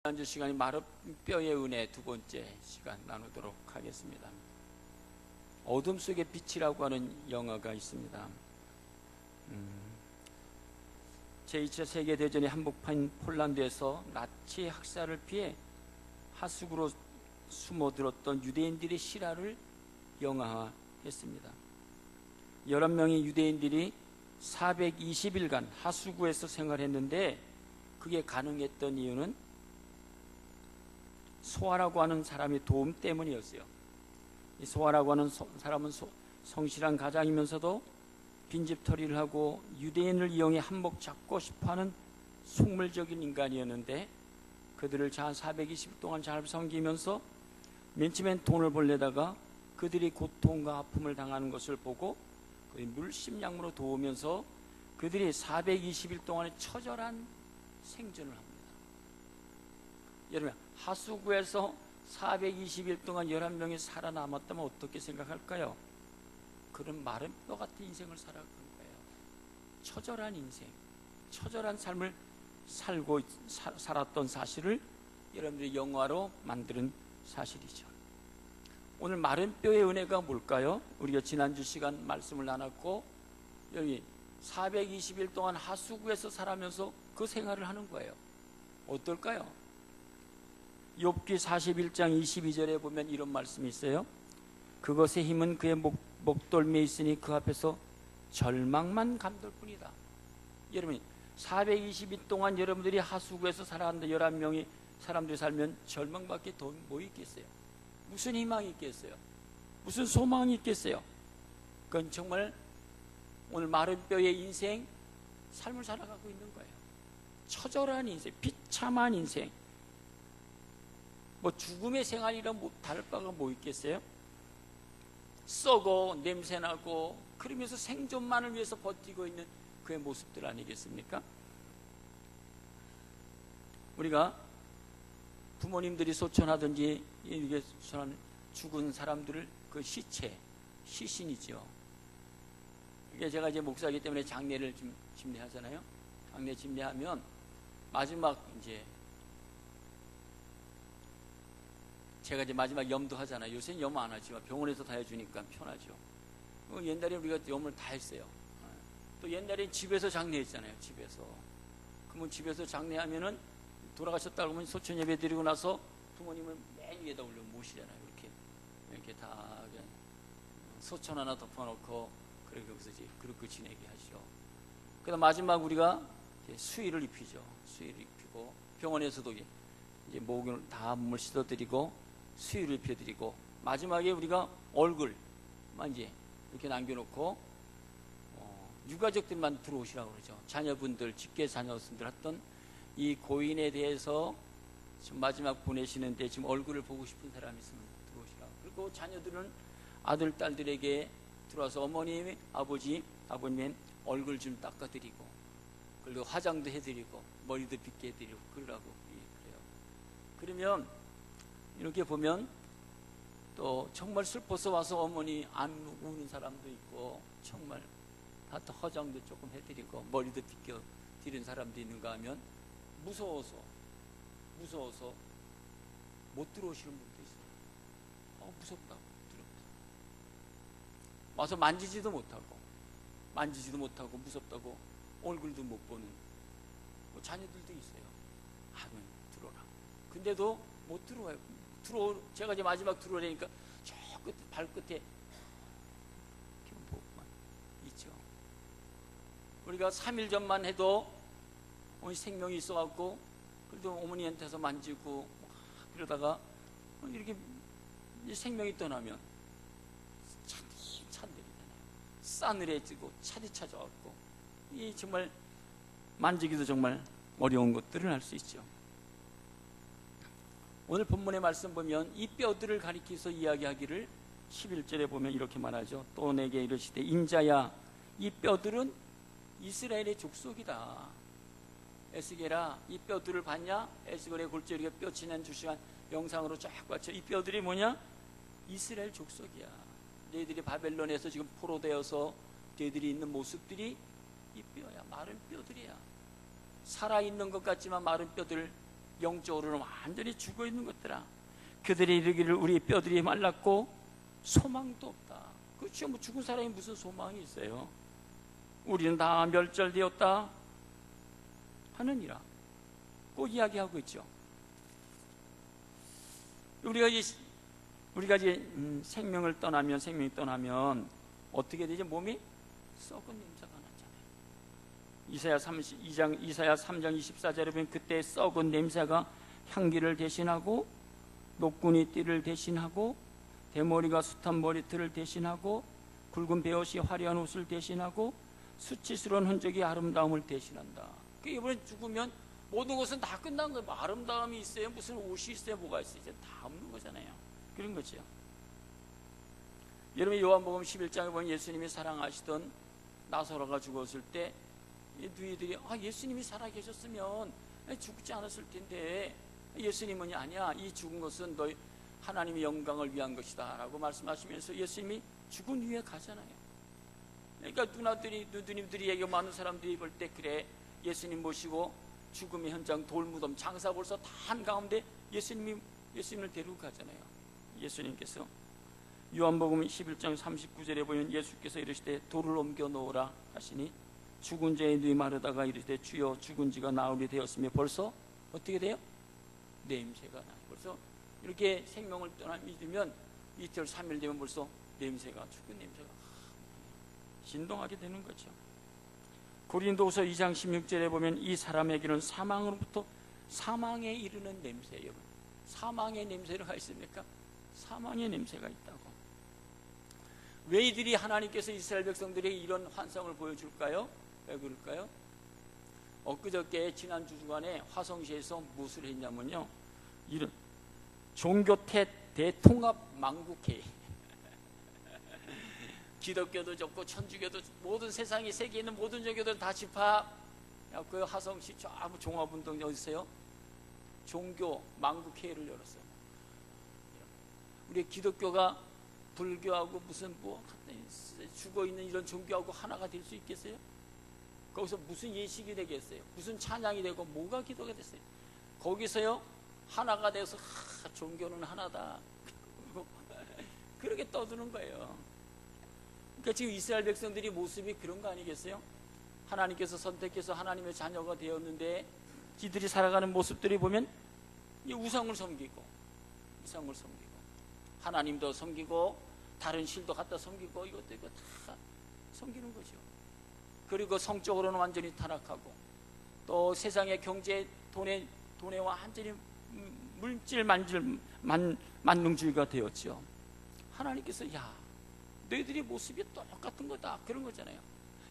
지난주 시간이 마른 뼈의 은혜 두 번째 시간 나누도록 하겠습니다. 어둠 속의 빛이라고 하는 영화가 있습니다. 제2차 세계대전의 한복판인 폴란드에서 나치 학살을 피해 하수구로 숨어들었던 유대인들의 실화를 영화화했습니다. 11명의 유대인들이 420일간 하수구에서 생활했는데 그게 가능했던 이유는 소아라고 하는 사람의 도움 때문이었어요. 이 소아라고 하는 사람은 성실한 가장이면서도 빈집털이를 하고 유대인을 이용해 한몫 잡고 싶어하는 속물적인 인간이었는데 그들을 한 420일 동안 잘 섬기면서 맨 처음엔 돈을 벌려다가 그들이 고통과 아픔을 당하는 것을 보고 물심양으로 도우면서 그들이 420일 동안의 처절한 생존을 합니다. 여러분, 하수구에서 420일 동안 11명이 살아남았다면 어떻게 생각할까요? 그런 마른 뼈 같은 인생을 살아간 거예요. 처절한 인생, 처절한 삶을 살았던 사실을 여러분들이 영화로 만드는 사실이죠. 오늘 마른 뼈의 은혜가 뭘까요? 우리가 지난주 시간 말씀을 나눴고 여기 420일 동안 하수구에서 살아면서 그 생활을 하는 거예요. 어떨까요? 욥기 41장 22절에 보면 이런 말씀이 있어요. 그것의 힘은 그의 목덜미에 있으니 그 앞에서 절망만 감돌 뿐이다. 여러분, 420일 동안 여러분들이 하수구에서 살아왔는데 11명이 사람들이 살면 절망밖에 더 뭐 있겠어요? 무슨 희망이 있겠어요? 무슨 소망이 있겠어요? 그건 정말 오늘 마른 뼈의 인생, 삶을 살아가고 있는 거예요. 처절한 인생, 비참한 인생. 뭐 죽음의 생활이라 다를 바가 뭐 있겠어요? 썩어 냄새나고 그러면서 생존만을 위해서 버티고 있는 그의 모습들 아니겠습니까? 우리가 부모님들이 소천하든지 이게 죽은 사람들을 그 시체, 시신이죠. 이게 제가 이제 목사이기 때문에 장례를 좀 집례하잖아요. 장례 집례하면 마지막 이제 제가 이제 마지막 염도 하잖아요. 요새는 염 안 하지만 병원에서 다 해주니까 편하죠. 옛날에 우리가 염을 다 했어요. 또 옛날에 집에서 장례했잖아요. 집에서. 그러면 집에서 장례하면은 돌아가셨다 그러면 소천 예배 드리고 나서 부모님을 맨 위에다 올려 모시잖아요. 이렇게 다 그냥 소천 하나 덮어놓고 그렇게 거기서 이제 그렇게 지내게 하죠. 그다음 마지막 우리가 수의를 입히죠. 수의를 입히고 병원에서도 이제 목을 다 몸을 씻어드리고 수의를 입혀드리고 마지막에 우리가 얼굴만 이제 이렇게 남겨놓고 유가족들만 들어오시라고 그러죠. 자녀분들, 직계 자녀분들 했던 이 고인에 대해서 지금 마지막 보내시는데 지금 얼굴을 보고 싶은 사람이 있으면 들어오시라고. 그리고 자녀들은 아들, 딸들에게 들어와서 어머님, 아버님 얼굴 좀 닦아드리고 그리고 화장도 해드리고 머리도 빗게 해드리고 그러라고 그래요. 그러면 이렇게 보면 또 정말 슬퍼서 와서 어머니 안 우는 사람도 있고 정말 다 화장도 조금 해드리고 머리도 빗겨 드리는 사람도 있는가 하면 무서워서 못 들어오시는 분도 있어요. 무섭다고 와서 만지지도 못하고 무섭다고 얼굴도 못 보는 자녀들도 있어요. 하면 들어오라. 근데도 못 들어와요. 제가 이제 마지막 들어오려니까 저 끝에 발끝에 이렇게 보고만 있죠. 우리가 3일 전만 해도 생명이 있어갖고 그래도 어머니한테서 만지고 그러다가 이렇게 생명이 떠나면 찬들이잖아요. 싸늘해지고 차디차져갖고 이 정말 만지기도 정말 어려운 것들을 알 수 있죠. 오늘 본문의 말씀 보면 이 뼈들을 가리켜서 이야기하기를 11절에 보면 이렇게 말하죠. 또 내게 이르시되 인자야 이 뼈들은 이스라엘의 족속이다. 에스겔아 이 뼈들을 봤냐? 에스겔의 골짜기가 뼈 지난주 시간 영상으로 쫙 봤죠. 이 뼈들이 뭐냐? 이스라엘 족속이야. 너희들이 바벨론에서 지금 포로되어서 너희들이 있는 모습들이 이 뼈야. 마른 뼈들이야. 살아있는 것 같지만 마른 뼈들 영적으로는 완전히 죽어 있는 것들아, 그들이 이르기를 우리 뼈들이 말랐고 소망도 없다. 그렇죠. 뭐 죽은 사람이 무슨 소망이 있어요? 우리는 다 멸절되었다 하느니라. 꼭 이야기하고 있죠. 우리가 이제 생명이 떠나면 어떻게 되죠? 몸이 썩은 냄새가 나잖아요. 이사야 3장 24절에 보면 그때 썩은 냄새가 향기를 대신하고 녹군이 띠를 대신하고 대머리가 숱한 머리털을 대신하고 굵은 베옷이 화려한 옷을 대신하고 수치스러운 흔적이 아름다움을 대신한다. 이번에 죽으면 모든 것은 다 끝난 거예요. 뭐 아름다움이 있어요? 무슨 옷이 있어요? 뭐가 있어요? 이제 다 없는 거잖아요. 그런 거죠. 여러분 요한복음 11장에 보면 예수님이 사랑하시던 나사로가 죽었을 때 누이들이 예수님이 살아계셨으면 죽지 않았을 텐데, 예수님은 아니야, 이 죽은 것은 너희 하나님의 영광을 위한 것이다 라고 말씀하시면서 예수님이 죽은 후에 가잖아요. 그러니까 누님들이 얘기 많은 사람들이 볼 때 그래, 예수님 모시고 죽음의 현장 돌무덤 장사 벌써 다 한가운데 예수님을 데리고 가잖아요. 예수님께서 요한복음 11장 39절에 보면 예수께서 이르시되 돌을 옮겨 놓으라 하시니 죽은 자의 눈이 마르다가 이르시되 주여 죽은 지가 나흘이 되었으며 벌써 어떻게 돼요? 냄새가 나. 벌써 이렇게 생명을 떠나 믿으면 이틀 3일 되면 벌써 냄새가, 죽은 냄새가 진동하게 되는 거죠. 고린도후서 2장 16절에 보면 이 사람에게는 사망으로부터 사망에 이르는 냄새예요. 사망의 냄새가 있습니까? 사망의 냄새가 있다고. 왜 이들이 하나님께서 이스라엘 백성들에게 이런 환상을 보여줄까요? 왜 그럴까요? 엊그저께 지난주 주간에 화성시에서 무엇을 했냐면요, 이런 종교 대통합 만국회의, 기독교도 좋고 천주교도 모든 세상에 세계에 있는 모든 종교들 다 집합. 그 화성시 전부 종합운동 어디 있어요? 종교 만국회의를 열었어요. 우리 기독교가 불교하고 무슨 죽어있는 이런 종교하고 하나가 될 수 있겠어요? 거기서 무슨 예식이 되겠어요? 무슨 찬양이 되고 뭐가 기도가 됐어요? 거기서요 하나가 돼서 종교는 하나다 그렇게 떠드는 거예요. 그러니까 지금 이스라엘 백성들이 모습이 그런 거 아니겠어요? 하나님께서 선택해서 하나님의 자녀가 되었는데 지들이 살아가는 모습들이 보면 우상을 섬기고 하나님도 섬기고 다른 신도 갖다 섬기고 이거 다 섬기는 거죠. 그리고 성적으로는 완전히 타락하고 또 세상의 경제 돈에 완전히 물질 만능주의가 되었죠. 하나님께서 너희들이 모습이 똑같은 거다 그런 거잖아요.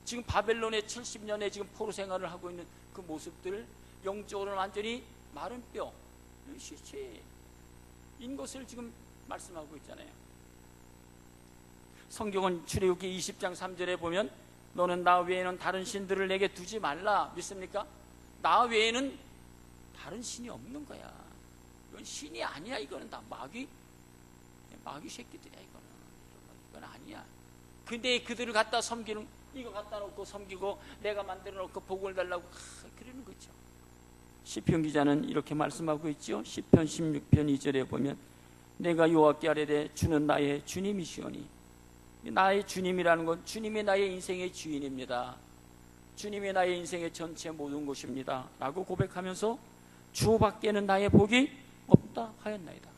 지금 바벨론의 70년에 지금 포로 생활을 하고 있는 그 모습들, 영적으로는 완전히 마른 뼈, 시체인 것을 지금 말씀하고 있잖아요. 성경은 출애굽기 20장 3절에 보면 너는 나 외에는 다른 신들을 내게 두지 말라. 믿습니까? 나 외에는 다른 신이 없는 거야. 이건 신이 아니야. 이거는 다 마귀 새끼들이야. 이건 아니야. 근데 그들을 갖다 섬기는, 이거 갖다 놓고 섬기고 내가 만들어 놓고 복을 달라고 그러는 거죠. 시편 기자는 이렇게 말씀하고 있죠. 시편 16편 2절에 보면 내가 여호와께 아뢰되 주는 나의 주님이시오니, 나의 주님이라는 건 주님이 나의 인생의 주인입니다. 주님이 나의 인생의 전체 모든 것입니다 라고 고백하면서 주 밖에는 나의 복이 없다 하였나이다.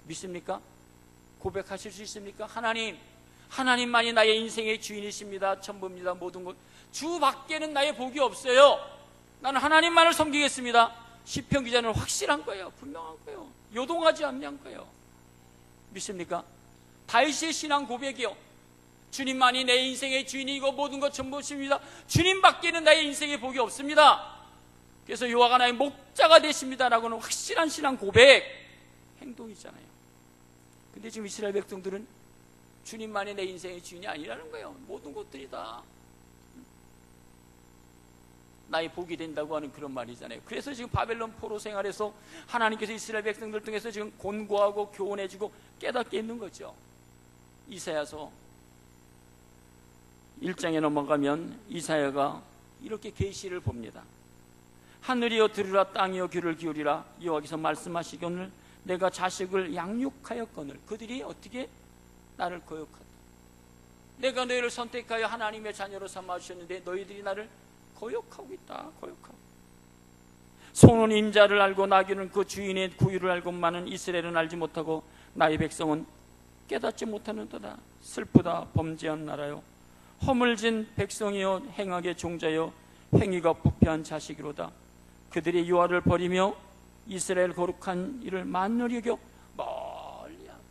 믿습니까? 고백하실 수 있습니까? 하나님만이 나의 인생의 주인이십니다. 전부입니다. 모든 것. 주 밖에는 나의 복이 없어요. 나는 하나님만을 섬기겠습니다. 시편 기자는 확실한 거예요. 분명한 거예요. 요동하지 않는 거예요. 믿습니까? 다윗의 신앙 고백이요, 주님만이 내 인생의 주인이고 모든 것 전부십니다. 주님 밖에는 나의 인생의 복이 없습니다. 그래서 여호와가 나의 목자가 되십니다라고는 확실한 신앙 고백, 행동이잖아요. 근데 지금 이스라엘 백성들은 주님만이 내 인생의 주인이 아니라는 거예요. 모든 것들이 다 나의 복이 된다고 하는 그런 말이잖아요. 그래서 지금 바벨론 포로 생활에서 하나님께서 이스라엘 백성들 통해서 지금 곤고하고 교훈해주고 깨닫게 있는 거죠. 이사야서 1장에 넘어가면 이사야가 이렇게 계시를 봅니다. 하늘이여 들으라, 땅이여 귀를 기울이라. 여호와께서 말씀하시기를 내가 자식을 양육하였거늘. 그들이 어떻게 나를 거역하다. 내가 너희를 선택하여 하나님의 자녀로 삼아주셨는데 너희들이 나를 거역하고 있다. 거역하고. 소는 인자를 알고 나귀는 그 주인의 구유를 알고만은 이스라엘은 알지 못하고 나의 백성은 깨닫지 못하는도다. 슬프다 범죄한 나라요, 허물진 백성이여, 행악의 종자여, 행위가 부패한 자식이로다. 그들이 여호와를 버리며 이스라엘 거룩한 이를 만연히 여겨 멀리하고,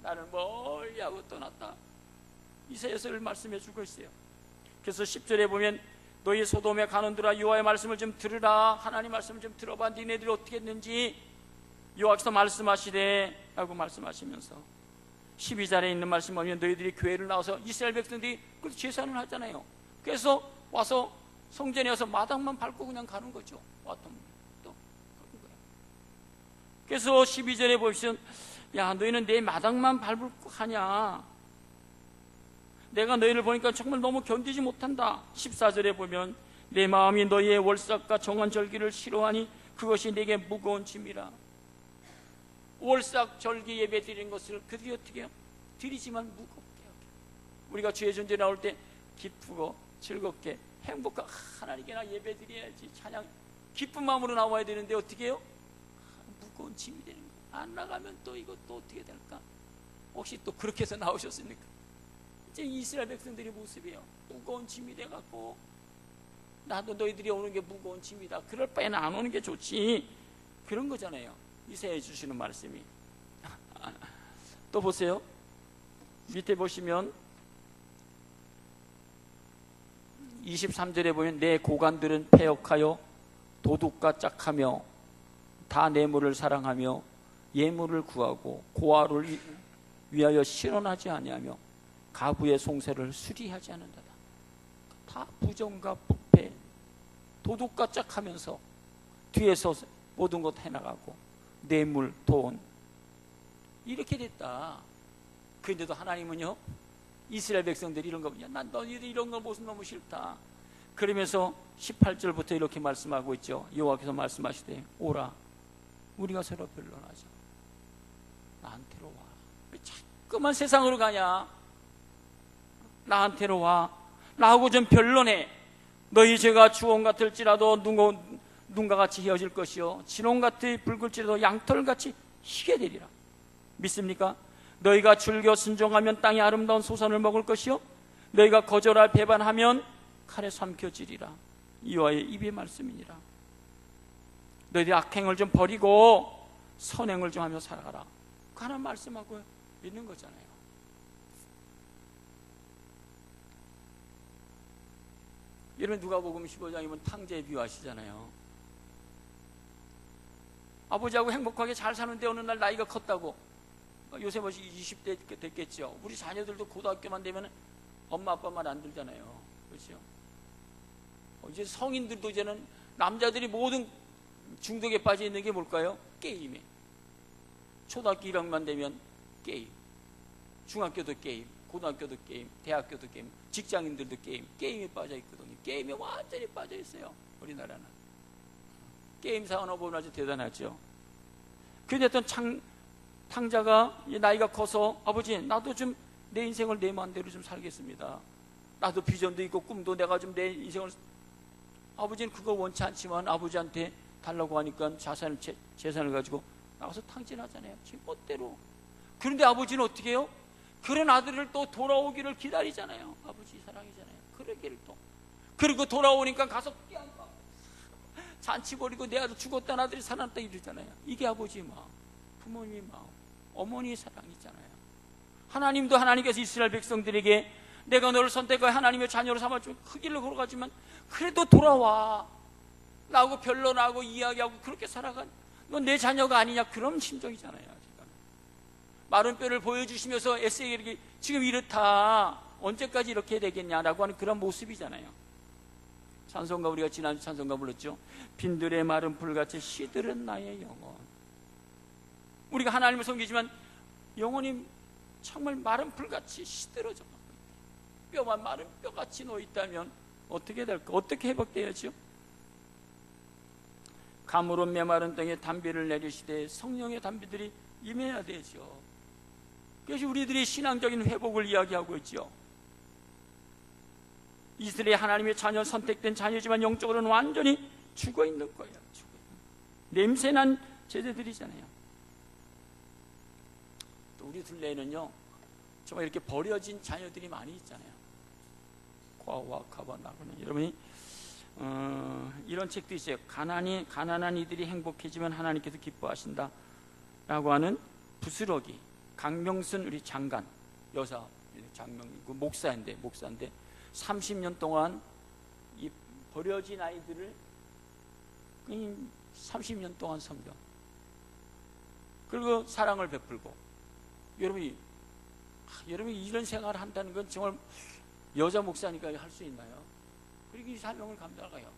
나를 멀리하고 떠났다. 이사야서를 말씀해 주고 있어요. 그래서 10절에 보면 너희 소돔에 가는들아 여호와의 말씀을 좀 들으라. 하나님 말씀을 좀 들어봐. 니네들이 어떻게 했는지 여호와께서 말씀하시되 라고 말씀하시면서 12절에 있는 말씀 보면 너희들이 교회를 나와서 이스라엘 백성들이 그 제사를 하잖아요. 그래서 와서 성전에 와서 마당만 밟고 그냥 가는 거죠. 왔던 또 가는 거예요. 그래서 12절에 보시면 야 너희는 내 마당만 밟고 하냐, 내가 너희를 보니까 정말 너무 견디지 못한다. 14절에 보면 내 마음이 너희의 월삭과 정한 절기를 싫어하니 그것이 내게 무거운 짐이라. 월삭 절기 예배 드리는 것을 그들이 어떻게 해요? 드리지만 무겁게 하게. 우리가 주의 존재 나올 때 기쁘고 즐겁게 행복하고 하나님께 나 예배 드려야지, 찬양 기쁜 마음으로 나와야 되는데 어떻게 해요? 무거운 짐이 되는 거예요. 안 나가면 또 이것도 어떻게 될까? 혹시 또 그렇게 해서 나오셨습니까? 이제 이스라엘 백성들의 모습이에요. 무거운 짐이 돼갖고 나도 너희들이 오는 게 무거운 짐이다. 그럴 바에는 안 오는 게 좋지. 그런 거잖아요. 이사야에 주시는 말씀이. 또 보세요. 밑에 보시면 23절에 보면 내 고관들은 패역하여 도둑과 짝하며 다 뇌물을 사랑하며 예물을 구하고 고아를 위하여 실현하지 아니하며 가부의 송세를 수리하지 않는다. 다 부정과 부패, 도둑과 짝하면서 뒤에서 모든 것 해나가고 뇌물, 돈 이렇게 됐다. 그런데도 하나님은요, 이스라엘 백성들이 이런 거, 난 너희들 이런 거 모습 너무 싫다. 그러면서 18절부터 이렇게 말씀하고 있죠. 여호와께서 말씀하시되 오라 우리가 서로 변론하자. 나한테로 와. 왜 자꾸만 세상으로 가냐? 나한테로 와. 나하고 좀 변론해. 너희 죄가 주홍 같을지라도 눈과 같이 헤어질 것이요 진홍같이 붉을지라도 양털같이 희게 되리라. 믿습니까? 너희가 즐겨 순종하면 땅의 아름다운 소산을 먹을 것이요 너희가 거절할 배반하면 칼에 삼켜지리라. 여호와의 입의 말씀이니라. 너희들이 악행을 좀 버리고 선행을 좀 하며 살아가라. 그 하나님 말씀하고 있는 거잖아요. 여러분 누가복음 15장이면 탕자에 비유하시잖아요. 아버지하고 행복하게 잘 사는데 어느 날 나이가 컸다고, 요새 벌써 20대 됐겠죠. 우리 자녀들도 고등학교만 되면 엄마 아빠 말 안 들잖아요. 그렇죠? 이제 성인들도 이제는 남자들이 모든 중독에 빠져 있는 게 뭘까요? 게임에. 초등학교 1학년만 되면 게임, 중학교도 게임, 고등학교도 게임, 대학교도 게임, 직장인들도 게임에 빠져 있거든요. 게임에 완전히 빠져 있어요. 우리나라는 게임 산업은 아주 대단하죠. 그런데 어떤 탕자가 나이가 커서 아버지 나도 좀 내 인생을 내 마음대로 좀 살겠습니다. 나도 비전도 있고 꿈도 내가 좀 내 인생을, 아버지는 그거 원치 않지만 아버지한테 달라고 하니까 재산을 가지고 나가서 탕진하잖아요. 제 멋대로. 그런데 아버지는 어떻게 해요? 그런 아들을 또 돌아오기를 기다리잖아요. 아버지 사랑이잖아요. 그러기를 또. 그리고 돌아오니까 가서 껴안고 잔치 벌이고 내 아들 죽었다는 아들이 살아났다 이러잖아요. 이게 아버지의 마음, 부모님의 마음, 어머니의 사랑이잖아요. 하나님도 하나님께서 이스라엘 백성들에게 내가 너를 선택하여 하나님의 자녀로 삼아주면 그 길로 걸어가지만 그래도 돌아와. 나하고 변론하고 이야기하고 그렇게 살아가. 넌 내 자녀가 아니냐. 그런 심정이잖아요. 지금. 마른 뼈를 보여주시면서 에세이에게 지금 이렇다. 언제까지 이렇게 되겠냐라고 하는 그런 모습이잖아요. 찬송가 우리가 지난주 찬송가 불렀죠. 빈들의 마른 불같이 시들은 나의 영혼. 우리가 하나님을 섬기지만 영혼이 정말 마른 불같이 시들어져 뼈만 마른 뼈같이 놓여있다면 어떻게 될까? 어떻게 회복돼야죠? 가물은 메마른 땅에 담비를 내리시되 성령의 담비들이 임해야 되죠. 그것이 우리들의 신앙적인 회복을 이야기하고 있죠. 이스라엘 하나님의 자녀, 선택된 자녀지만 영적으로는 완전히 죽어 있는 거예요. 냄새난 제자들이잖아요. 또 우리 둘레에는요 정말 이렇게 버려진 자녀들이 많이 있잖아요. 과와 가바나고는 여러분이 이런 책도 있어요. 가난한 이들이 행복해지면 하나님께서 기뻐하신다 라고 하는 부스러기 강명순 우리 장관 여사 장명이고 목사인데 30년 동안 이 버려진 아이들을 30년 동안 섬겨 그리고 사랑을 베풀고 여러분이 이런 생활을 한다는 건 정말 여자 목사니까 할 수 있나요? 그리고 이 사명을 감당해요.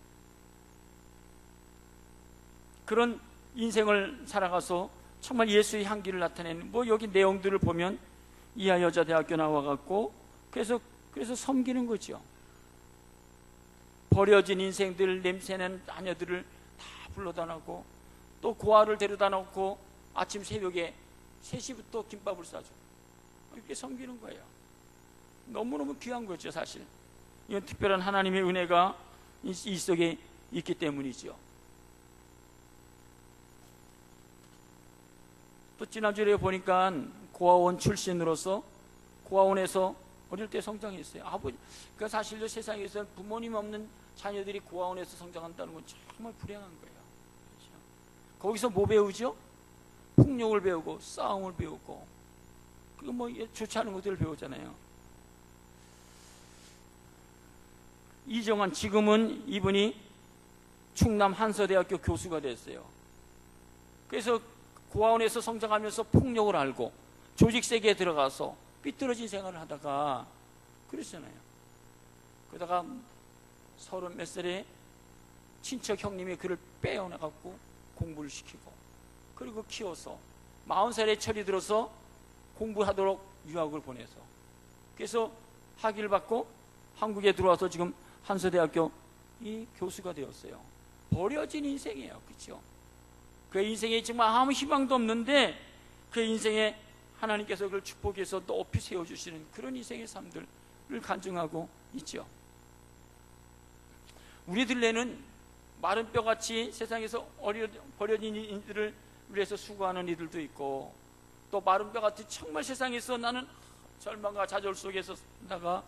그런 인생을 살아가서 정말 예수의 향기를 나타내는 여기 내용들을 보면 이하 여자대학교 나와갖고 그래서 섬기는 거죠. 버려진 인생들 냄새나는 자녀들을 다 불러다 놓고 또 고아를 데려다 놓고 아침 새벽에 3시부터 김밥을 싸줘. 이렇게 섬기는 거예요. 너무너무 귀한 거죠. 사실 이건 특별한 하나님의 은혜가 이 속에 있기 때문이죠. 또 지난주에 보니까 고아원 출신으로서 고아원에서 어릴 때 성장했어요. 그러니까 사실로 세상에서 부모님 없는 자녀들이 고아원에서 성장한다는 건 정말 불행한 거예요. 그렇죠? 거기서 뭐 배우죠? 폭력을 배우고 싸움을 배우고 그거 좋지 않은 것들을 배우잖아요. 이정환 지금은 이분이 충남 한서대학교 교수가 됐어요. 그래서 고아원에서 성장하면서 폭력을 알고 조직세계에 들어가서 삐뚤어진 생활을 하다가 그랬잖아요. 그러다가 30몇 살에 친척 형님이 그를 빼어나갖고 공부를 시키고 그리고 키워서 40살에 철이 들어서 공부하도록 유학을 보내서 그래서 학위를 받고 한국에 들어와서 지금 한서대학교 이 교수가 되었어요. 버려진 인생이에요. 그렇죠? 그 인생에 정말 아무 희망도 없는데 그 인생에 하나님께서 그걸 축복해서 높이 세워주시는 그런 인생의 삶들을 간증하고 있죠. 우리들에는 마른 뼈같이 세상에서 버려진 이들을 위해서 수고하는 이들도 있고 또 마른 뼈같이 정말 세상에서 나는 절망과 좌절 속에서 나가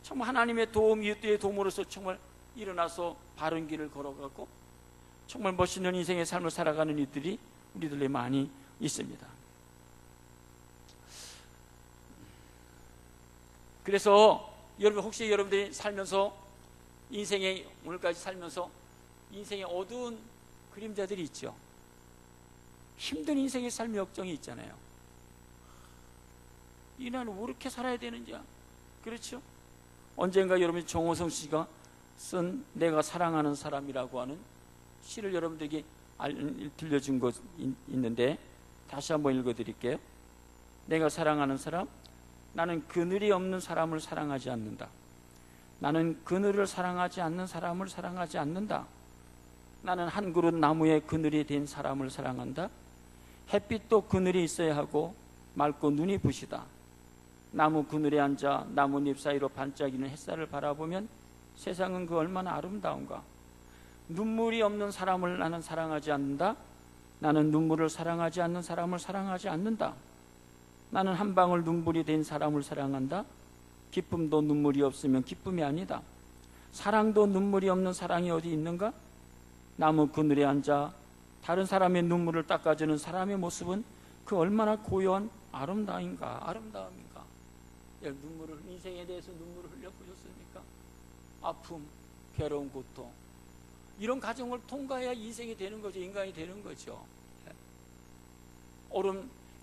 정말 하나님의 도움, 이웃들의 도움으로서 정말 일어나서 바른 길을 걸어가고 정말 멋있는 인생의 삶을 살아가는 이들이 우리들에 많이 있습니다. 그래서 여러분 혹시 여러분들이 살면서 인생의 오늘까지 살면서 인생의 어두운 그림자들이 있죠. 힘든 인생의 삶의 역정이 있잖아요. 이 나는 왜 이렇게 살아야 되는지. 그렇죠? 언젠가 여러분이 정호성 씨가 쓴 내가 사랑하는 사람이라고 하는 시를 여러분들에게 들려준 것 있는데 다시 한번 읽어드릴게요. 내가 사랑하는 사람, 나는 그늘이 없는 사람을 사랑하지 않는다. 나는 그늘을 사랑하지 않는 사람을 사랑하지 않는다. 나는 한 그릇 나무에 그늘이 된 사람을 사랑한다. 햇빛도 그늘이 있어야 하고 맑고 눈이 부시다. 나무 그늘에 앉아 나뭇잎 사이로 반짝이는 햇살을 바라보면 세상은 그 얼마나 아름다운가. 눈물이 없는 사람을 나는 사랑하지 않는다. 나는 눈물을 사랑하지 않는 사람을 사랑하지 않는다. 나는 한 방울 눈물이 된 사람을 사랑한다. 기쁨도 눈물이 없으면 기쁨이 아니다. 사랑도 눈물이 없는 사랑이 어디 있는가? 나무 그늘에 앉아 다른 사람의 눈물을 닦아주는 사람의 모습은 그 얼마나 고요한 아름다움인가. 인생에 대해서 눈물을 흘려보셨습니까? 아픔, 괴로운 고통, 이런 과정을 통과해야 인생이 되는 거죠. 인간이 되는 거죠.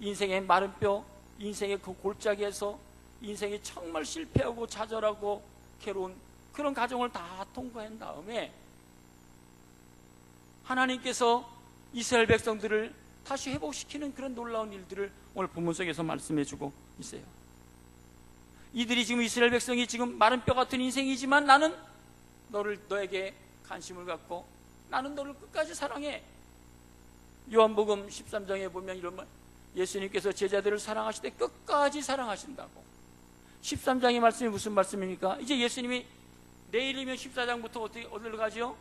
인생의 마른 뼈, 인생의 그 골짜기에서 인생이 정말 실패하고 좌절하고 괴로운 그런 과정을 다 통과한 다음에 하나님께서 이스라엘 백성들을 다시 회복시키는 그런 놀라운 일들을 오늘 본문 속에서 말씀해 주고 있어요. 이들이 지금 이스라엘 백성이 지금 마른 뼈 같은 인생이지만 나는 너에게 관심을 갖고 나는 너를 끝까지 사랑해. 요한복음 13장에 보면 이런 말, 예수님께서 제자들을 사랑하실 때 끝까지 사랑하신다고. 13장의 말씀이 무슨 말씀입니까? 이제 예수님이 내일이면 14장부터 어디로 가죠?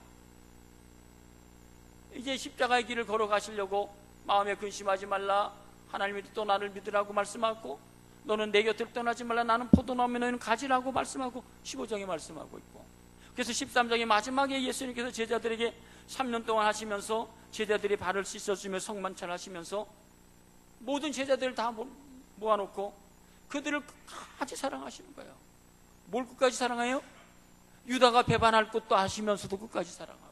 이제 십자가의 길을 걸어가시려고 마음에 근심하지 말라, 하나님이 또 나를 믿으라고 말씀하고, 너는 내 곁을 떠나지 말라, 나는 포도나무에 너희는 가지라고 말씀하고 15장에 말씀하고 있고, 그래서 13장의 마지막에 예수님께서 제자들에게 3년 동안 하시면서 제자들이 발을 씻어주며 성만찬 하시면서 모든 제자들을 다 모아놓고 그들을 끝까지 사랑하시는 거예요. 뭘 끝까지 사랑해요? 유다가 배반할 것도 아시면서도 끝까지 사랑하고,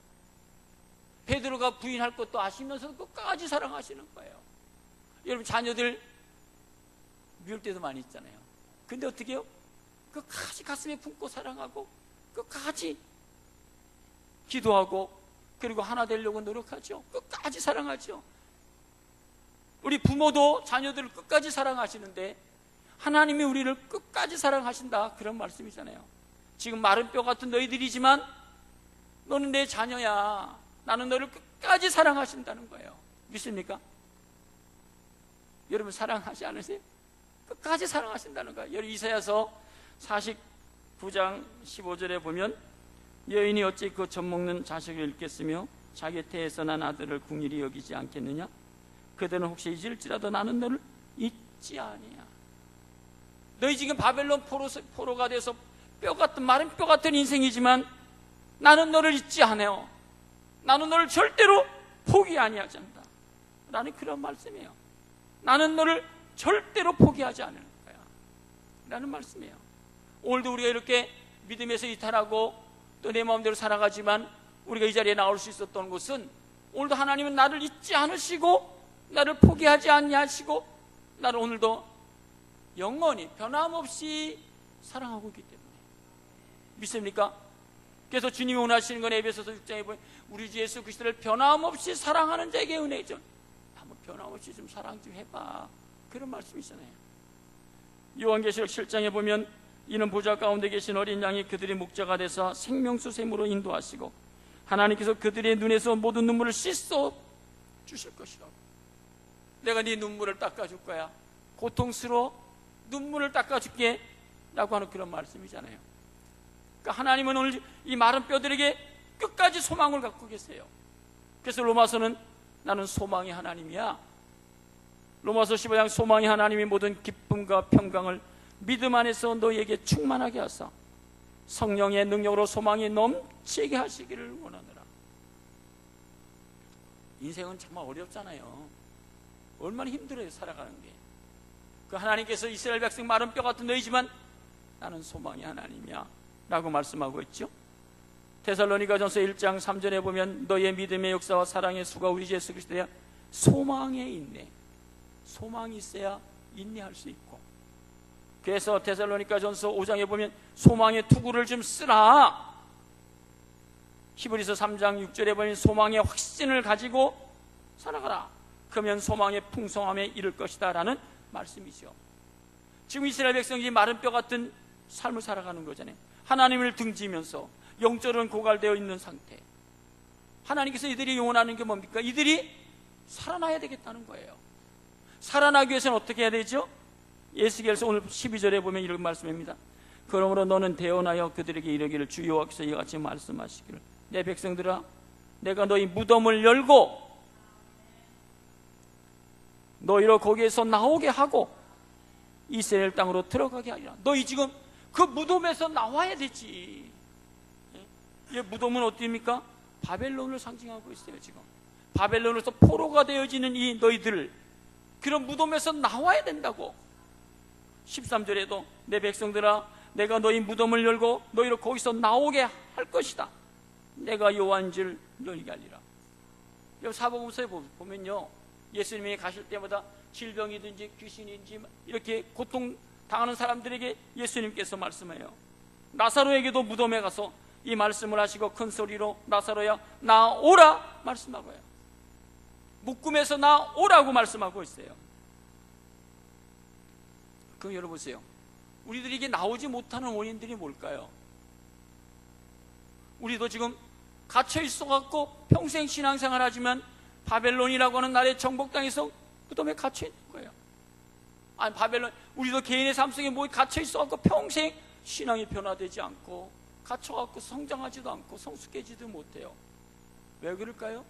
베드로가 부인할 것도 아시면서도 끝까지 사랑하시는 거예요. 여러분, 자녀들 미울 때도 많이 있잖아요. 근데 어떻게 해요? 끝까지 가슴에 품고 사랑하고 끝까지 기도하고, 그리고 하나 되려고 노력하죠. 끝까지 사랑하죠. 우리 부모도 자녀들을 끝까지 사랑하시는데 하나님이 우리를 끝까지 사랑하신다, 그런 말씀이잖아요. 지금 마른 뼈 같은 너희들이지만 너는 내 자녀야, 나는 너를 끝까지 사랑하신다는 거예요. 믿습니까? 여러분, 사랑하지 않으세요? 끝까지 사랑하신다는 거예요. 여러분, 이사야서 49장 15절에 보면, 여인이 어찌 그 젖먹는 자식을 잃겠으며 자기 태에서 난 아들을 궁일이 여기지 않겠느냐? 그들은 혹시 잊을지라도 나는 너를 잊지 아니야. 너희 지금 바벨론 포로가 돼서 마른 뼈 같은 인생이지만 나는 너를 잊지 않아요. 나는 너를 절대로 포기 아니하잔다 라는 그런 말씀이에요. 나는 너를 절대로 포기하지 않을 거야 라는 말씀이에요. 오늘도 우리가 이렇게 믿음에서 이탈하고 또 내 마음대로 살아가지만 우리가 이 자리에 나올 수 있었던 것은, 오늘도 하나님은 나를 잊지 않으시고 나를 포기하지 않으시고 나를 오늘도 영원히 변함없이 사랑하고 있기 때문에. 믿습니까? 그래서 주님이 원하시는 건 에베소서 6장에 보면 우리 주 예수 그리스도를 변함없이 사랑하는 자에게 은혜죠. 한번 변함없이 좀 사랑 좀 해봐, 그런 말씀이잖아요. 요한계시록 7장에 보면, 이는 보좌 가운데 계신 어린 양이 그들의 목자가 돼서 생명수 샘으로 인도하시고 하나님께서 그들의 눈에서 모든 눈물을 씻어 주실 것이라고. 내가 네 눈물을 닦아줄 거야, 고통스러워, 눈물을 닦아줄게 라고 하는 그런 말씀이잖아요. 그러니까 하나님은 오늘 이 마른 뼈들에게 끝까지 소망을 갖고 계세요. 그래서 로마서는 나는 소망의 하나님이야, 로마서 15장, 소망의 하나님이 모든 기쁨과 평강을 믿음 안에서 너희에게 충만하게 하사 성령의 능력으로 소망이 넘치게 하시기를 원하노라. 인생은 정말 어렵잖아요. 얼마나 힘들어요, 살아가는 게. 그 하나님께서 이스라엘 백성 마른 뼈 같은 너희지만 나는 소망의 하나님이야 라고 말씀하고 있죠. 데살로니가전서 1장 3절에 보면, 너희의 믿음의 역사와 사랑의 수가 우리 주 예수 그리스도야 소망에 있네. 소망이 있어야 인내할 수 있고, 그래서 데살로니가전서 5장에 보면 소망의 투구를 좀 쓰라. 히브리서 3장 6절에 보면 소망의 확신을 가지고 살아가라. 그러면 소망의 풍성함에 이를 것이다 라는 말씀이죠. 지금 이스라엘 백성이 마른 뼈 같은 삶을 살아가는 거잖아요. 하나님을 등지면서 영적으로는 고갈되어 있는 상태. 하나님께서 이들이 원하는 게 뭡니까? 이들이 살아나야 되겠다는 거예요. 살아나기 위해서는 어떻게 해야 되죠? 예수께서 오늘 12절에 보면 이런 말씀입니다. 그러므로 너는 대언하여 그들에게 이르기를, 주 여호와께서 이같이 말씀하시기를, 내 백성들아, 내가 너희 무덤을 열고 너희로 거기에서 나오게 하고 이스라엘 땅으로 들어가게 하리라. 너희 지금 그 무덤에서 나와야 되지. 이 무덤은 어디입니까? 바벨론을 상징하고 있어요. 지금 바벨론에서 포로가 되어지는 이 너희들, 그런 무덤에서 나와야 된다고. 13절에도 내 백성들아, 내가 너희 무덤을 열고 너희를 거기서 나오게 할 것이다. 내가 여호와인 줄 너희가 알리라. 여기 사복음서에 보면요, 예수님이 가실 때마다 질병이든지 귀신인지 이렇게 고통당하는 사람들에게 예수님께서 말씀해요. 나사로에게도 무덤에 가서 이 말씀을 하시고 큰 소리로 나사로야 나오라 말씀하고 해요. 묶음에서 나오라고 말씀하고 있어요. 그럼 여러분 보세요. 우리들이 이게 나오지 못하는 원인들이 뭘까요? 우리도 지금 갇혀 있어갖고 평생 신앙생활 하지만 바벨론이라고 하는 나라의 정복당에서 무덤에 갇혀 있는 거예요. 아니, 바벨론, 우리도 개인의 삶 속에 뭐 갇혀 있어갖고 평생 신앙이 변화되지 않고 갇혀갖고 성장하지도 않고 성숙해지도 못해요. 왜 그럴까요?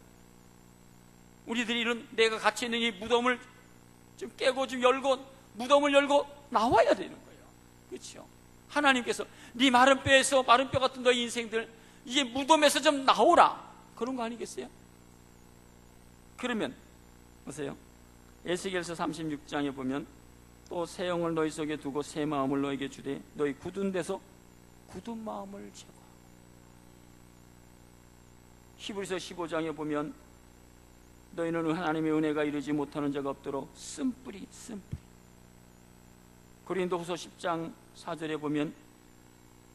우리들이 이런 내가 갇혀 있는 이 무덤을 좀 깨고 좀 열고, 무덤을 열고 나와야 되는 거예요. 그렇죠? 하나님께서 네 마른 뼈에서, 마른 뼈 같은 너희 인생들 이제 무덤에서 좀 나오라, 그런 거 아니겠어요? 그러면 보세요, 에스겔서 36장에 보면 또 새 영을 너희 속에 두고 새 마음을 너희에게 주되 너희 굳은 데서 굳은 마음을 제거하고, 히브리서 15장에 보면 너희는 하나님의 은혜가 이르지 못하는 자가 없도록 쓴뿌리. 고린도후서 10장 4절에 보면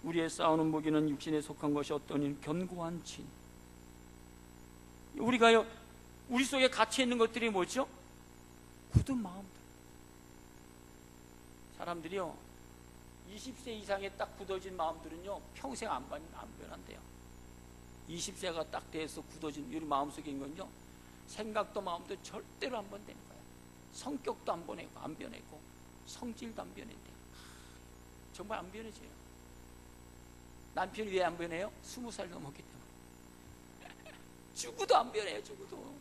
우리의 싸우는 무기는 육신에 속한 것이 어떠니 견고한 진. 우리가요, 우리 속에 갇혀 있는 것들이 뭐죠? 굳은 마음들. 사람들이요, 20세 이상에 딱 굳어진 마음들은요 평생 안 변한대요. 20세가 딱 돼서 굳어진 우리 마음속에 있는 건요, 생각도 마음도 절대로 안 변되는 거예요. 성격도 안 변하고 성질도 안 변한대요. 정말 안 변해져요. 남편이 왜 안 변해요? 20살 넘었기 때문에. 죽어도 안 변해요. 죽어도.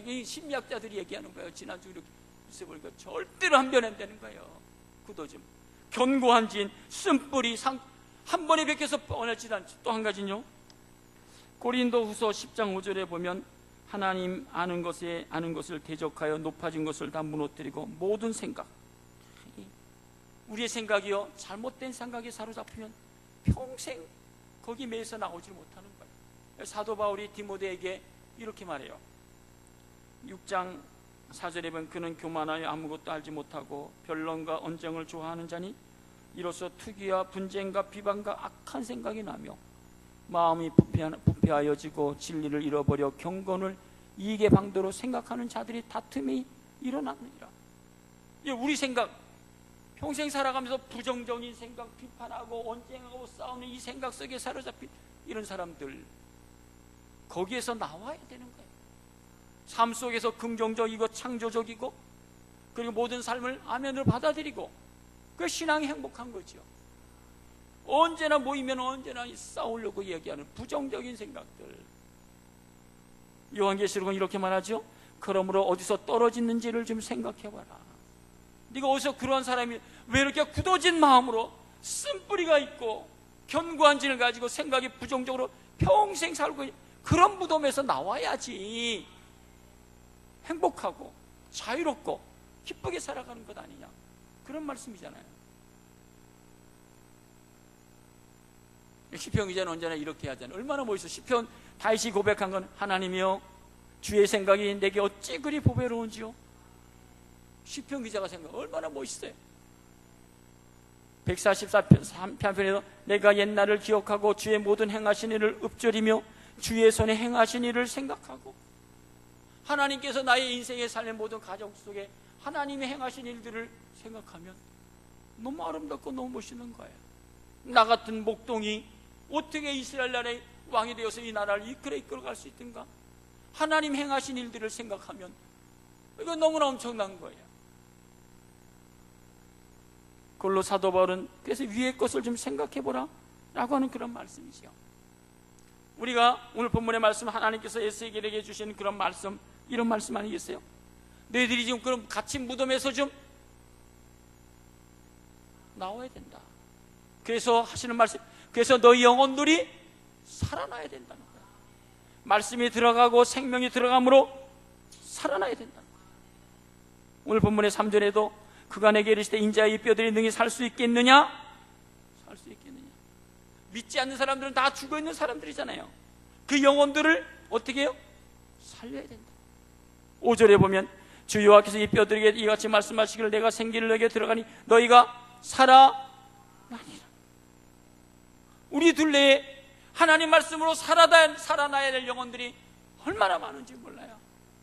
이 심리학자들이 얘기하는 거예요. 지난주 이렇게 보니까 절대로 안 변한다는 거예요. 굳어짐, 견고한 진, 쓴뿌리, 한 번에 베껴서 뻔하지 않죠. 또 한 가지는요, 고린도후서 10장 5절에 보면 하나님 아는 것을 대적하여 높아진 것을 다 무너뜨리고 모든 생각, 우리의 생각이요 잘못된 생각에 사로잡히면 평생 거기 매여서 나오지 못하는 거예요. 사도 바울이 디모데에게 이렇게 말해요. 6장 4절에 보면 그는 교만하여 아무것도 알지 못하고 변론과 언쟁을 좋아하는 자니 이로써 투기와 분쟁과 비방과 악한 생각이 나며 마음이 부패하여지고 진리를 잃어버려 경건을 이익의 방도로 생각하는 자들이 다툼이 일어나느니라. 우리 생각, 평생 살아가면서 부정적인 생각, 비판하고 언쟁하고 싸우는 이 생각 속에 사로잡힌 이런 사람들, 거기에서 나와야 되는 거예요. 삶 속에서 긍정적이고 창조적이고, 그리고 모든 삶을 아멘으로 받아들이고, 그 신앙이 행복한 거죠. 언제나 모이면 언제나 싸우려고 얘기하는 부정적인 생각들. 요한계시록은 이렇게 말하죠. 그러므로 어디서 떨어지는지를 좀 생각해봐라. 네가 어디서 그런 사람이 왜 이렇게 굳어진 마음으로 쓴뿌리가 있고 견고한 진을 가지고 생각이 부정적으로 평생 살고, 그런 무덤에서 나와야지 행복하고 자유롭고 기쁘게 살아가는 것 아니냐, 그런 말씀이잖아요. 시편 기자는 언제나 이렇게 하잖아요. 얼마나 멋있어. 시편 다윗이 고백한 건 하나님이여 주의 생각이 내게 어찌 그리 보배로운지요. 시편 기자가 생각 얼마나 멋있어요. 144편에서 내가 옛날을 기억하고 주의 모든 행하신 일을 읊조리며 주의 손에 행하신 일을 생각하고, 하나님께서 나의 인생의 삶의 모든 가정 속에 하나님의 행하신 일들을 생각하면 너무 아름답고 너무 멋있는 거예요. 나 같은 목동이 어떻게 이스라엘 나라의 왕이 되어서 이 나라를 이끌어갈 수 있던가? 하나님 행하신 일들을 생각하면 이거 너무나 엄청난 거예요. 그걸로 사도 바울은 그래서 위의 것을 좀 생각해보라 라고 하는 그런 말씀이죠. 우리가 오늘 본문의 말씀, 하나님께서 에스겔에게 주신 그런 말씀, 이런 말씀 아니겠어요? 너희들이 지금 그럼 갇힌 무덤에서 좀 나와야 된다. 그래서 하시는 말씀, 그래서 너희 영혼들이 살아나야 된다는 거예요. 말씀이 들어가고 생명이 들어감으로 살아나야 된다는 거예요. 오늘 본문의 3절에도 그가 내게 이르시되 인자의 이 뼈들이 능히 살 수 있겠느냐? 살 수 있겠느냐? 믿지 않는 사람들은 다 죽어있는 사람들이잖아요. 그 영혼들을 어떻게 해요? 살려야 된다. 5절에 보면 주 여호와께서 이 뼈들에게 이같이 말씀하시기를 내가 생기를 너에게 들어가니 너희가 살아나리라. 우리 둘레에 하나님 말씀으로 살아나야 될 영혼들이 얼마나 많은지 몰라요.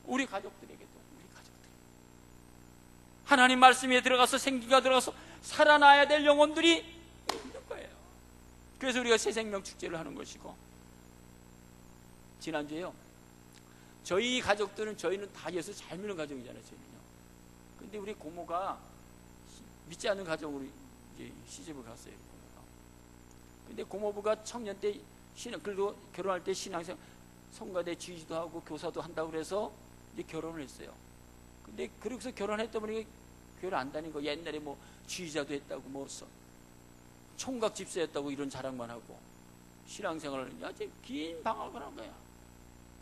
우리 가족들에게도, 우리 가족들, 하나님 말씀에 들어가서 생기가 들어가서 살아나야 될 영혼들이 있는 거예요. 그래서 우리가 새 생명 축제를 하는 것이고, 지난주에요 저희 가족들은 저희는 다 예수 잘 믿는 가족이잖아요. 저희는요. 근데 우리 고모가 믿지 않는 가정으로 이제 시집을 갔어요. 고모가. 근데 고모부가 청년 때 그리고 결혼할 때 신앙생 성가대 지휘도 하고 교사도 한다고 그래서 이제 결혼을 했어요. 근데 그래서 결혼했다 보니 교회를 안 다닌 거. 옛날에 뭐 지휘자도 했다고 뭐 총각 집사였다고 이런 자랑만 하고 신앙생활을 아주 긴 방학을 한 거야.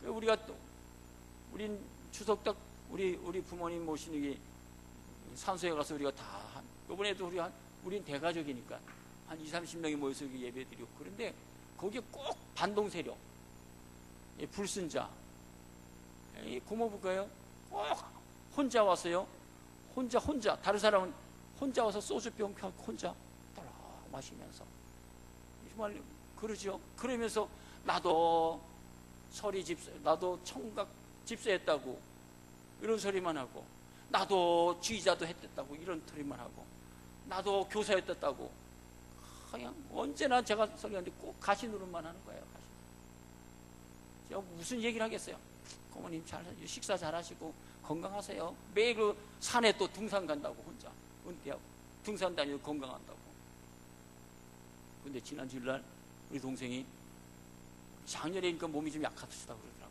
우리가 또 우린 추석 딱 우리 부모님 모시는 게 산소에 가서 우리가 다 이번에도 우린 대가족이니까 한 20-30명이 모여서 예배 드리고 그런데 거기에 꼭 반동 세력, 불순자, 고모부가요 꼭 혼자 와서요. 혼자 다른 사람은 혼자 와서 소주병 혼자 따라 마시면서 정말 그러죠. 그러면서 나도 서리 집사, 나도 청각 집사했다고 이런 소리만 하고, 나도 지휘자도 했다고 이런 소리만 하고, 나도 교사였다고 그냥 언제나 제가 설교하는데 꼭 가시노릇만 하는 거예요. 제가 무슨 얘기를 하겠어요. 고모님 식사 잘 하시고 건강하세요. 매일 그 산에 또 등산 간다고 혼자 은퇴하고 등산 다니고 건강한다고. 근데 지난 주일날 우리 동생이 작년에니까 몸이 좀 약하시다고 그러더라고요.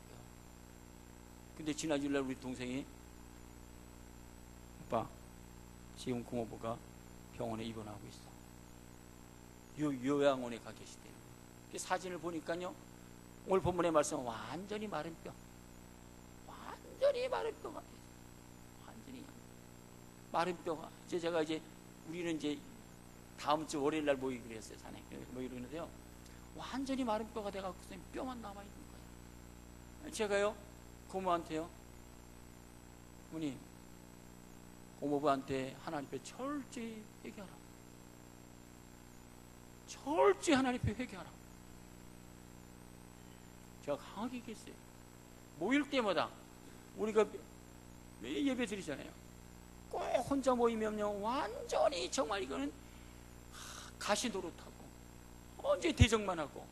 근데 지난 주일날 우리 동생이 오빠 지금 고모부가 병원에 입원하고 있어. 요양원에 가 계시대요. 그 사진을 보니까요 오늘 본문의 말씀 완전히 마른 뼈, 완전히 마른 뼈가, 완전히 마른 뼈가. 이제 우리는 이제 다음 주 월요일 날 모이기로 했어요. 산에 모이기로 했는데요. 완전히 마른 뼈가 돼갖고 뼈만 남아 있는 거예요. 제가요 고모한테요, 어머니 고모부한테 하나님 앞에 철저히 회개하라. 철저히 하나님 앞에 회개하라. 제가 강하게 얘기했어요. 모일 때마다 우리가 매일 예배 드리잖아요. 꼭 혼자 모이면요 완전히 정말 이거는 가시 노릇하고 언제 대적만 하고.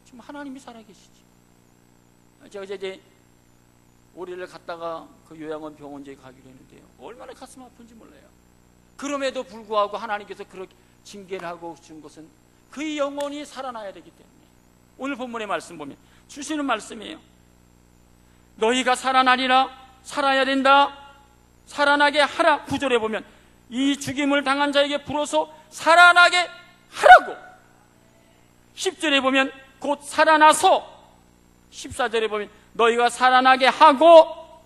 지금 하나님이 살아계시지. 제가 이제 올해를 갔다가 그 요양원 병원에 가기로 했는데요, 얼마나 가슴 아픈지 몰라요. 그럼에도 불구하고 하나님께서 그렇게 징계를 하고 준 것은 그의 영혼이 살아나야 되기 때문에. 오늘 본문의 말씀 보면 주시는 말씀이에요. 너희가 살아나리라. 살아야 된다. 살아나게 하라. 9절에 보면 이 죽임을 당한 자에게 불어서 살아나게 하라고. 10절에 보면 곧 살아나서, 14절에 보면 너희가 살아나게 하고.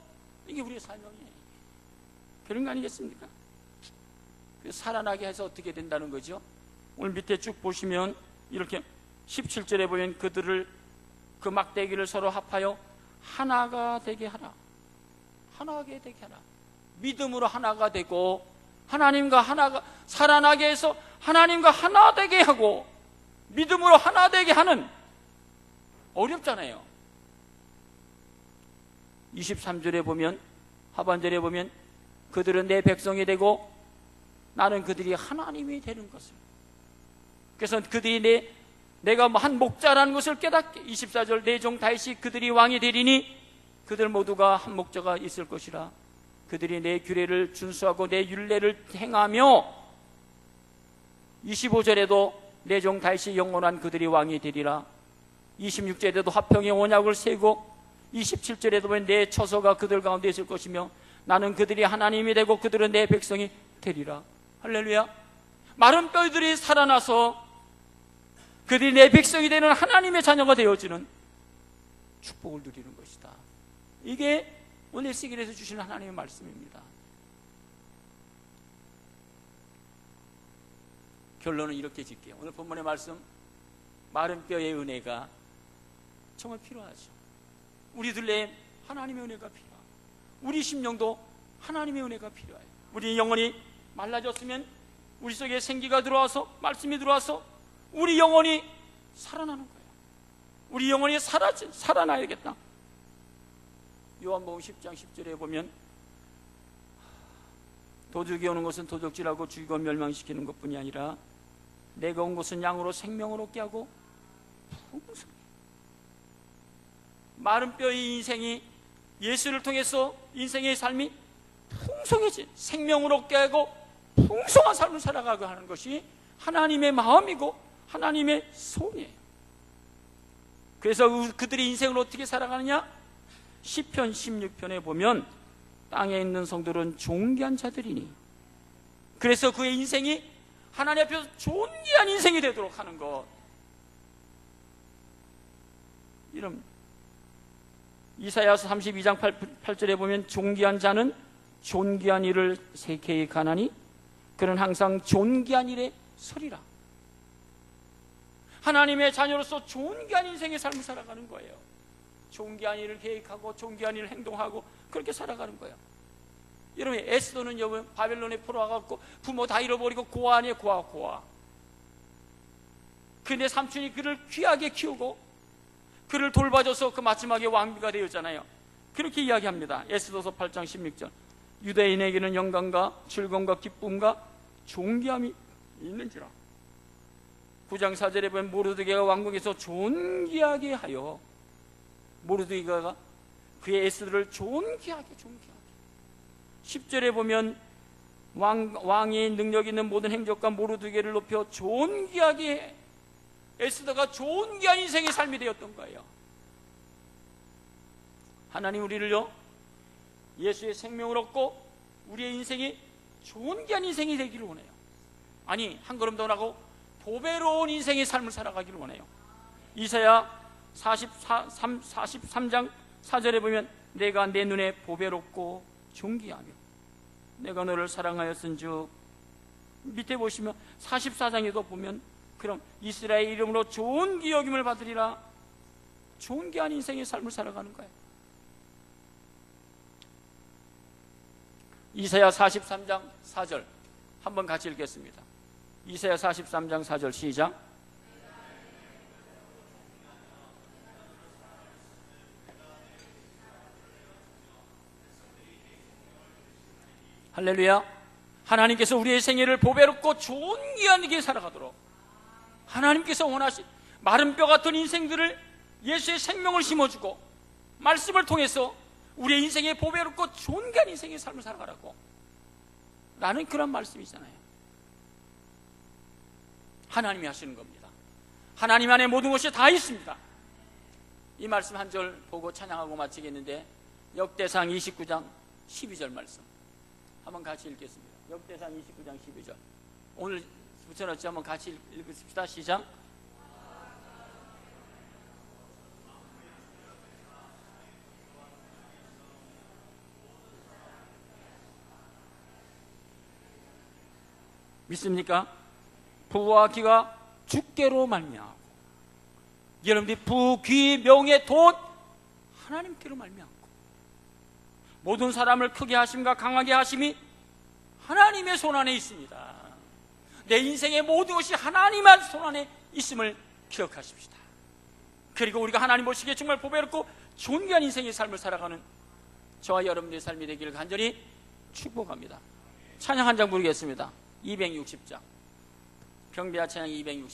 이게 우리의 사명이에요. 그런 거 아니겠습니까? 살아나게 해서 어떻게 된다는 거죠? 오늘 밑에 쭉 보시면 이렇게 17절에 보면 그들을 그 막대기를 서로 합하여 하나가 되게 하라. 하나가 되게 하라. 믿음으로 하나가 되고 하나님과 하나가 살아나게 해서 하나님과 하나 되게 하고 믿음으로 하나 되게 하는. 어렵잖아요. 23절에 보면, 하반절에 보면 그들은 내 백성이 되고 나는 그들이 하나님이 되는 것을. 그래서 그들이 내가 한 목자라는 것을 깨닫게. 24절 내 종 다윗이 그들이 왕이 되리니 그들 모두가 한 목자가 있을 것이라. 그들이 내 규례를 준수하고 내 율례를 행하며. 25절에도 내 종 다윗이 영원한 그들이 왕이 되리라. 26절에도 화평의 언약을 세우고 27절에도 보면 내 처소가 그들 가운데 있을 것이며 나는 그들이 하나님이 되고 그들은 내 백성이 되리라. 할렐루야. 마른 뼈들이 살아나서 그들이 내 백성이 되는 하나님의 자녀가 되어지는 축복을 누리는 것이다. 이게 오늘 에스겔에서 주시는 하나님의 말씀입니다. 결론은 이렇게 짓게요. 오늘 본문의 말씀, 마른 뼈의 은혜가 정말 필요하죠. 우리들 내에 하나님의 은혜가 필요하고 우리 심령도 하나님의 은혜가 필요해요. 우리 영혼이 말라졌으면 우리 속에 생기가 들어와서, 말씀이 들어와서 우리 영혼이 살아나는 거예요. 우리 영혼이 살아나야겠다. 요한복음 10장 10절에 보면 도둑이 오는 것은 도둑질하고 죽이고 멸망시키는 것뿐이 아니라 내가 온 것은 양으로 생명을 얻게 하고 풍성히. 마른 뼈의 인생이 예수를 통해서 인생의 삶이 풍성해진, 생명을 얻게 하고 풍성한 삶을 살아가게 하는 것이 하나님의 마음이고 하나님의 소원이에요. 그래서 그들이 인생을 어떻게 살아가느냐? 시편 16편에 보면 땅에 있는 성들은 존귀한 자들이니, 그래서 그의 인생이 하나님 앞에서 존귀한 인생이 되도록 하는 것, 이런 이사야서 32장 8절에 보면 존귀한 자는 존귀한 일을 계획하나니 그는 항상 존귀한 일에 서리라. 하나님의 자녀로서 존귀한 인생의 삶을 살아가는 거예요. 존귀한 일을 계획하고 존귀한 일을 행동하고 그렇게 살아가는 거예요. 여러분, 에스더는 여러분 바벨론에 포로와갖고 부모 다 잃어버리고 고아 아니에요. 고아. 근데 삼촌이 그를 귀하게 키우고 그를 돌봐줘서 그 마지막에 왕비가 되었잖아요. 그렇게 이야기합니다. 에스더서 8장 16절. 유대인에게는 영광과 즐거움과 기쁨과 존귀함이 있는지라. 9장 4절에 보면 모르드게가 왕궁에서 존귀하게 하여, 모르드게가 그의 에스더를 존귀하게 10절에 보면 왕의 능력 있는 모든 행적과 모르드게를 높여 존귀하게 해. 에스더가 존귀한 인생의 삶이 되었던 거예요. 하나님 우리를요, 예수의 생명을 얻고 우리의 인생이 존귀한 인생이 되기를 원해요. 아니, 한 걸음 더 나가고 보배로운 인생의 삶을 살아가기를 원해요. 이사야 43장 4절에 보면 내가 내 눈에 보배롭고 존귀하며 내가 너를 사랑하였은즉, 밑에 보시면 44장에도 보면 그럼 이스라엘 이름으로 존귀 여김을 받으리라. 존귀한 인생의 삶을 살아가는 거예요. 이사야 43장 4절 한번 같이 읽겠습니다. 이사야 43장 4절 시작. 할렐루야. 하나님께서 우리의 생애를 보배롭고 존귀하게 살아가도록 하나님께서 원하신 마른 뼈 같은 인생들을 예수의 생명을 심어주고 말씀을 통해서 우리의 인생에 보배롭고 존귀한 인생의 삶을 살아가라고 라는 그런 말씀이잖아요. 하나님이 하시는 겁니다. 하나님 안에 모든 것이 다 있습니다. 이 말씀 한 절 보고 찬양하고 마치겠는데, 역대상 29장 12절 말씀 한번 같이 읽겠습니다. 역대상 29장 12절 오늘 붙여놨죠? 한번 같이 읽읍시다. 시작. 믿습니까? 부와 귀가 주께로 말미암고, 여러분들이 부, 귀, 명예, 돈 하나님께로 말미암고, 모든 사람을 크게 하심과 강하게 하심이 하나님의 손안에 있습니다. 내 인생의 모든 것이 하나님의 손안에 있음을 기억하십시다. 그리고 우리가 하나님 보시기에 정말 보배롭고 존귀한 인생의 삶을 살아가는 저와 여러분들의 삶이 되기를 간절히 축복합니다. 찬양 한 장 부르겠습니다. 260장, 경배와 찬양 260.